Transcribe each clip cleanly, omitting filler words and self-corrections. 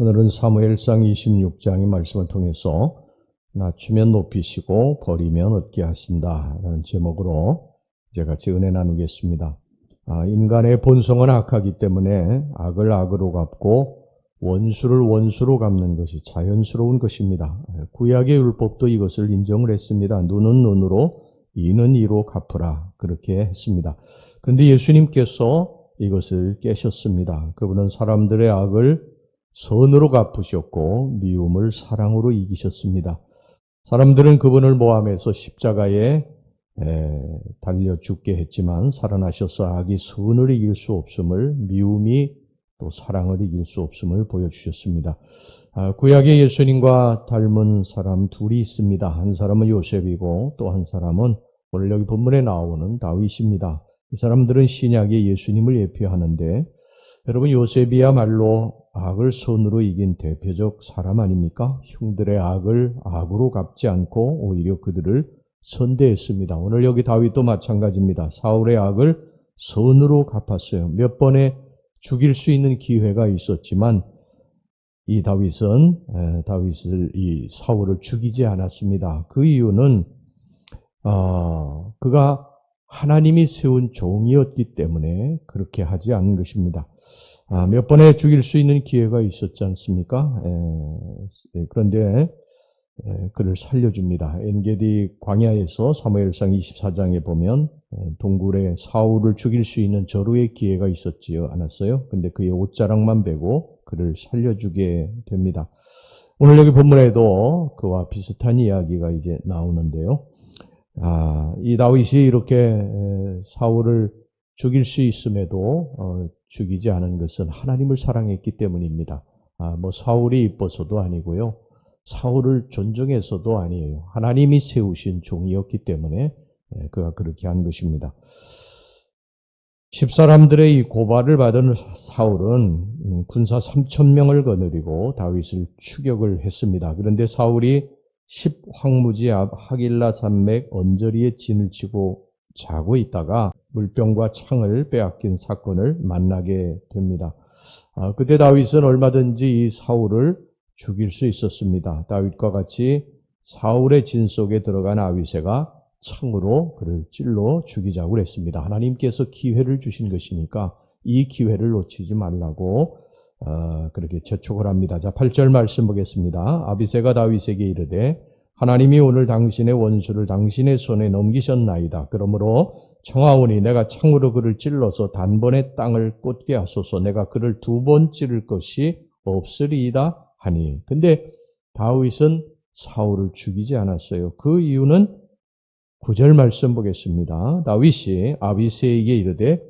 오늘은 사무엘상 26장의 말씀을 통해서 낮추면 높이시고 버리면 얻게 하신다라는 제목으로 이제 같이 은혜 나누겠습니다. 인간의 본성은 악하기 때문에 악을 악으로 갚고 원수를 원수로 갚는 것이 자연스러운 것입니다. 구약의 율법도 이것을 인정을 했습니다. 눈은 눈으로 이는 이로 갚으라 그렇게 했습니다. 그런데 예수님께서 이것을 깨셨습니다. 그분은 사람들의 악을 선으로 갚으셨고 미움을 사랑으로 이기셨습니다. 사람들은 그분을 모함해서 십자가에 달려 죽게 했지만 살아나셔서 악이 선을 이길 수 없음을, 미움이 또 사랑을 이길 수 없음을 보여주셨습니다. 구약의 예수님과 닮은 사람 둘이 있습니다. 한 사람은 요셉이고 또 한 사람은 오늘 여기 본문에 나오는 다윗입니다. 이 사람들은 신약의 예수님을 예표하는데 여러분, 요셉이야말로 악을 선으로 이긴 대표적 사람 아닙니까? 형들의 악을 악으로 갚지 않고 오히려 그들을 선대했습니다. 오늘 여기 다윗도 마찬가지입니다. 사울의 악을 선으로 갚았어요. 몇 번의 죽일 수 있는 기회가 있었지만 이 다윗을 이 사울을 죽이지 않았습니다. 그 이유는 그가 하나님이 세운 종이었기 때문에 그렇게 하지 않은 것입니다. 몇 번에 죽일 수 있는 기회가 있었지 않습니까? 그런데 그를 살려줍니다. 엔게디 광야에서 사무엘상 24장에 보면 동굴에 사울을 죽일 수 있는 절호의 기회가 있었지요, 않았어요? 근데 그의 옷자락만 베고 그를 살려주게 됩니다. 오늘 여기 본문에도 그와 비슷한 이야기가 이제 나오는데요. 이 다윗이 이렇게 사울을 죽일 수 있음에도 죽이지 않은 것은 하나님을 사랑했기 때문입니다. 사울이 이뻐서도 아니고요. 사울을 존중해서도 아니에요. 하나님이 세우신 종이었기 때문에 그가 그렇게 한 것입니다. 십사람들의 이 고발을 받은 사울은 군사 3,000명을 거느리고 다윗을 추격을 했습니다. 그런데 사울이 10황무지 앞 하길라 산맥 언저리에 진을 치고 자고 있다가 물병과 창을 빼앗긴 사건을 만나게 됩니다. 그때 다윗은 얼마든지 이 사울을 죽일 수 있었습니다. 다윗과 같이 사울의 진 속에 들어간 아비새가 창으로 그를 찔러 죽이자고 했습니다. 하나님께서 기회를 주신 것이니까 이 기회를 놓치지 말라고 그렇게 재촉을 합니다. 자, 8절 말씀 보겠습니다. 아비새가 다윗에게 이르되 하나님이 오늘 당신의 원수를 당신의 손에 넘기셨나이다. 그러므로 청하오니 내가 창으로 그를 찔러서 단번에 땅을 꽂게 하소서. 내가 그를 2번 찌를 것이 없으리이다 하니. 근데 다윗은 사울을 죽이지 않았어요. 그 이유는 9절 말씀 보겠습니다. 다윗이 아비새에게 이르되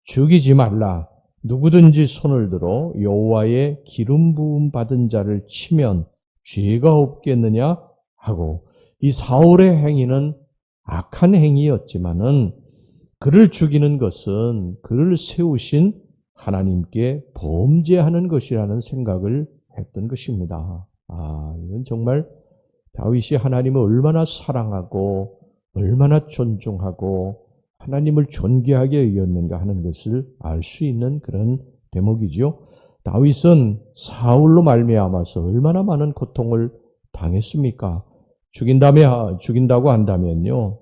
죽이지 말라. 누구든지 손을 들어 여호와의 기름 부음 받은 자를 치면 죄가 없겠느냐 하고, 이 사울의 행위는 악한 행위였지만은 그를 죽이는 것은 그를 세우신 하나님께 범죄하는 것이라는 생각을 했던 것입니다. 이건 정말 다윗이 하나님을 얼마나 사랑하고 얼마나 존중하고 하나님을 존귀하게 여겼는가 하는 것을 알 수 있는 그런 대목이죠. 다윗은 사울로 말미암아서 얼마나 많은 고통을 당했습니까? 죽인다고 한다면요,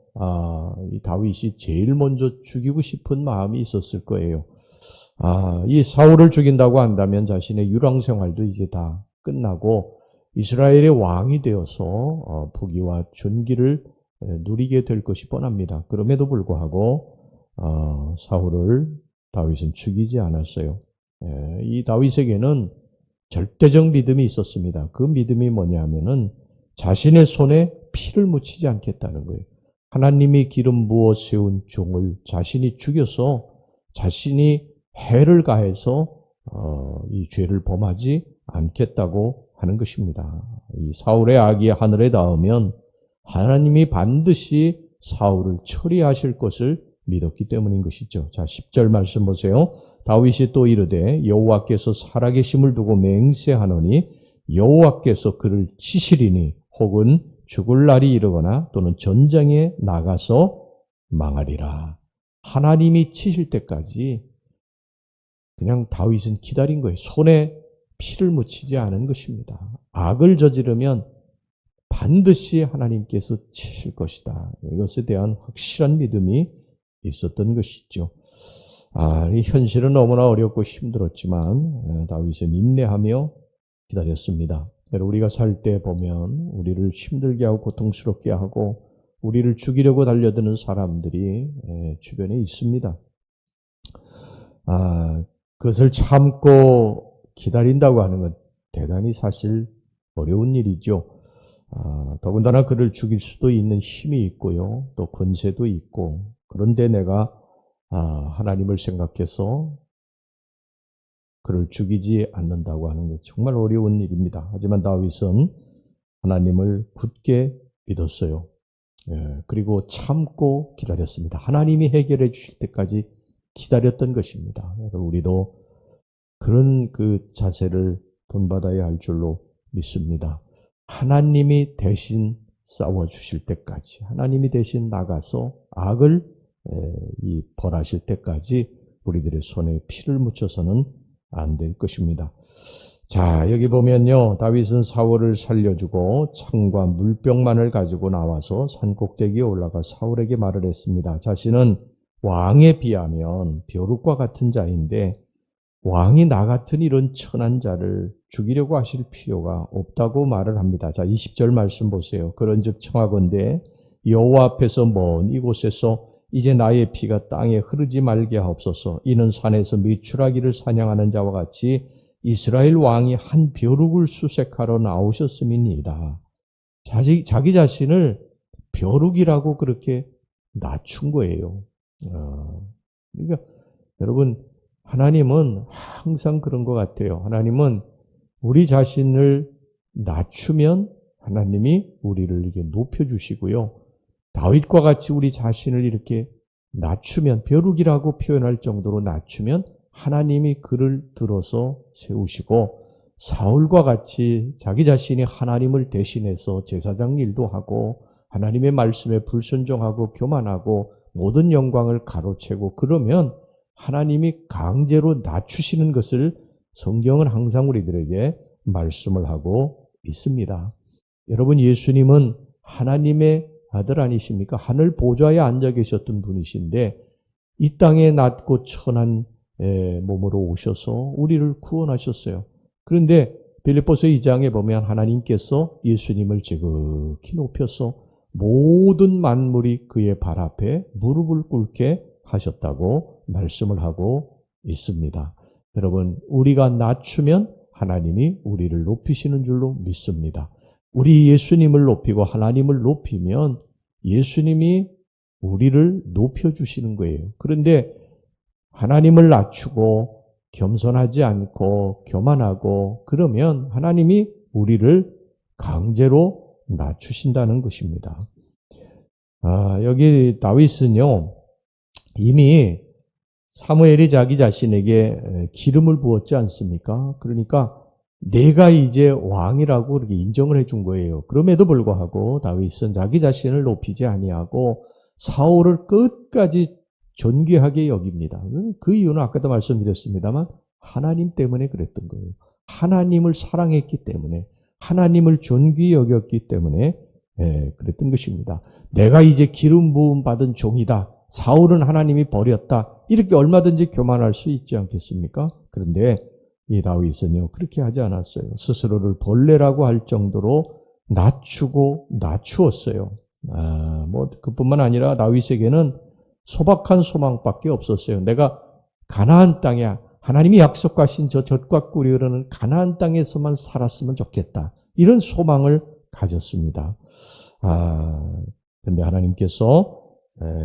이 다윗이 제일 먼저 죽이고 싶은 마음이 있었을 거예요. 이 사울을 죽인다고 한다면 자신의 유랑 생활도 이제 다 끝나고 이스라엘의 왕이 되어서 부귀와 존귀를 누리게 될 것이 뻔합니다. 그럼에도 불구하고 사울을 다윗은 죽이지 않았어요. 이 다윗에게는 절대적 믿음이 있었습니다. 그 믿음이 뭐냐 하면은 자신의 손에 피를 묻히지 않겠다는 거예요. 하나님이 기름 부어 세운 종을 자신이 죽여서 자신이 해를 가해서 이 죄를 범하지 않겠다고 하는 것입니다. 이 사울의 악이 하늘에 닿으면 하나님이 반드시 사울을 처리하실 것을 믿었기 때문인 것이죠. 자, 10절 말씀 보세요. 다윗이 또 이르되 여호와께서 살아계심을 두고 맹세하노니 여호와께서 그를 치시리니 혹은 죽을 날이 이르거나 또는 전쟁에 나가서 망하리라. 하나님이 치실 때까지 그냥 다윗은 기다린 거예요. 손에 피를 묻히지 않은 것입니다. 악을 저지르면 반드시 하나님께서 치실 것이다. 이것에 대한 확실한 믿음이 있었던 것이죠. 이 현실은 너무나 어렵고 힘들었지만 다윗은 인내하며 기다렸습니다. 우리가 살 때 보면 우리를 힘들게 하고 고통스럽게 하고 우리를 죽이려고 달려드는 사람들이 주변에 있습니다. 그것을 참고 기다린다고 하는 건 대단히 사실 어려운 일이죠. 더군다나 그를 죽일 수도 있는 힘이 있고요. 또 권세도 있고. 그런데 내가 하나님을 생각해서 그를 죽이지 않는다고 하는 것 정말 어려운 일입니다. 하지만 다윗은 하나님을 굳게 믿었어요. 그리고 참고 기다렸습니다. 하나님이 해결해 주실 때까지 기다렸던 것입니다. 우리도 그런 그 자세를 본받아야 할 줄로 믿습니다. 하나님이 대신 싸워주실 때까지, 하나님이 대신 나가서 악을 벌하실 때까지 우리들의 손에 피를 묻혀서는 안 될 것입니다. 자, 여기 보면요, 다윗은 사울을 살려주고 창과 물병만을 가지고 나와서 산꼭대기에 올라가 사울에게 말을 했습니다. 자신은 왕에 비하면 벼룩과 같은 자인데 왕이 나 같은 이런 천한 자를 죽이려고 하실 필요가 없다고 말을 합니다. 자, 20절 말씀 보세요. 그런즉 청하건대 여호와 앞에서 먼 이곳에서 이제 나의 피가 땅에 흐르지 말게 하옵소서. 이는 산에서 메추라기를 사냥하는 자와 같이 이스라엘 왕이 한 벼룩을 수색하러 나오셨음이니이다. 자기 자신을 벼룩이라고 그렇게 낮춘 거예요. 그러니까 여러분, 하나님은 항상 그런 것 같아요. 하나님은 우리 자신을 낮추면 하나님이 우리를 이게 높여주시고요. 다윗과 같이 우리 자신을 이렇게 낮추면, 벼룩이라고 표현할 정도로 낮추면 하나님이 그를 들어서 세우시고, 사울과 같이 자기 자신이 하나님을 대신해서 제사장 일도 하고 하나님의 말씀에 불순종하고 교만하고 모든 영광을 가로채고 그러면 하나님이 강제로 낮추시는 것을 성경은 항상 우리들에게 말씀을 하고 있습니다. 여러분, 예수님은 하나님의 아들 아니십니까? 하늘 보좌에 앉아 계셨던 분이신데 이 땅에 낮고 천한 몸으로 오셔서 우리를 구원하셨어요. 그런데 빌립보서 2장에 보면 하나님께서 예수님을 지극히 높여서 모든 만물이 그의 발 앞에 무릎을 꿇게 하셨다고 말씀을 하고 있습니다. 여러분, 우리가 낮추면 하나님이 우리를 높이시는 줄로 믿습니다. 우리 예수님을 높이고 하나님을 높이면 예수님이 우리를 높여주시는 거예요. 그런데 하나님을 낮추고 겸손하지 않고 교만하고 그러면 하나님이 우리를 강제로 낮추신다는 것입니다. 여기 다윗은요, 이미 사무엘이 자기 자신에게 기름을 부었지 않습니까? 그러니까 내가 이제 왕이라고 이렇게 인정을 해준 거예요. 그럼에도 불구하고 다윗은 자기 자신을 높이지 아니하고 사울을 끝까지 존귀하게 여깁니다. 그 이유는 아까도 말씀드렸습니다만 하나님 때문에 그랬던 거예요. 하나님을 사랑했기 때문에, 하나님을 존귀히 여겼기 때문에 그랬던 것입니다. 내가 이제 기름 부음 받은 종이다. 사울은 하나님이 버렸다. 이렇게 얼마든지 교만할 수 있지 않겠습니까? 그런데 이 다윗은요, 그렇게 하지 않았어요. 스스로를 벌레라고 할 정도로 낮추고 낮추었어요. 그뿐만 아니라 다윗에게는 소박한 소망밖에 없었어요. 내가 가나안 땅에 하나님이 약속하신 저 젖과 꿀이 흐르는 가나안 땅에서만 살았으면 좋겠다. 이런 소망을 가졌습니다. 근데 하나님께서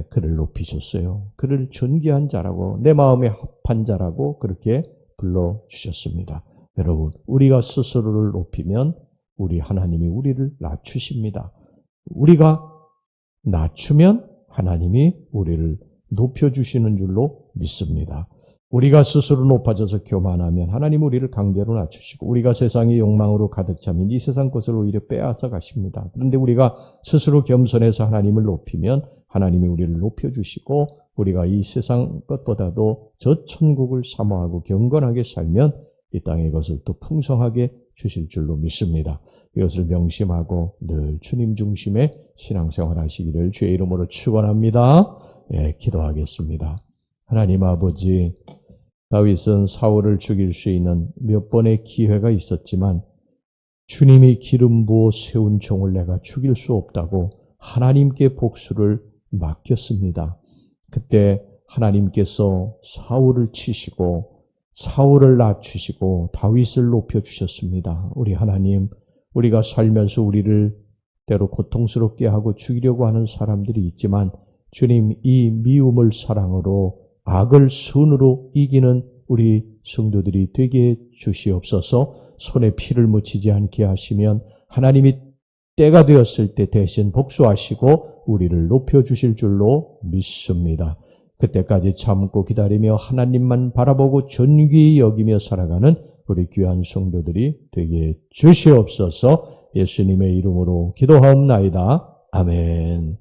그를 높이셨어요. 그를 존귀한 자라고, 내 마음에 합한 자라고 그렇게 불러주셨습니다. 여러분, 우리가 스스로를 높이면 우리 하나님이 우리를 낮추십니다. 우리가 낮추면 하나님이 우리를 높여주시는 줄로 믿습니다. 우리가 스스로 높아져서 교만하면 하나님 우리를 강제로 낮추시고, 우리가 세상의 욕망으로 가득 차면 이 세상 것을 오히려 빼앗아 가십니다. 그런데 우리가 스스로 겸손해서 하나님을 높이면 하나님이 우리를 높여주시고, 우리가 이 세상 것보다도 저 천국을 사모하고 경건하게 살면 이 땅의 것을 또 풍성하게 주실 줄로 믿습니다. 이것을 명심하고 늘 주님 중심의 신앙생활 하시기를 주의 이름으로 축원합니다. 예, 기도하겠습니다. 하나님 아버지, 다윗은 사울을 죽일 수 있는 몇 번의 기회가 있었지만 주님이 기름 부어 세운 종을 내가 죽일 수 없다고 하나님께 복수를 맡겼습니다. 그때 하나님께서 사울을 치시고 사울을 낮추시고 다윗을 높여주셨습니다. 우리 하나님, 우리가 살면서 우리를 때로 고통스럽게 하고 죽이려고 하는 사람들이 있지만 주님, 이 미움을 사랑으로 악을 선으로 이기는 우리 성도들이 되게 주시옵소서. 손에 피를 묻히지 않게 하시면 하나님이 때가 되었을 때 대신 복수하시고 우리를 높여주실 줄로 믿습니다. 그때까지 참고 기다리며 하나님만 바라보고 존귀히 여기며 살아가는 우리 귀한 성도들이 되게 주시옵소서. 예수님의 이름으로 기도하옵나이다. 아멘.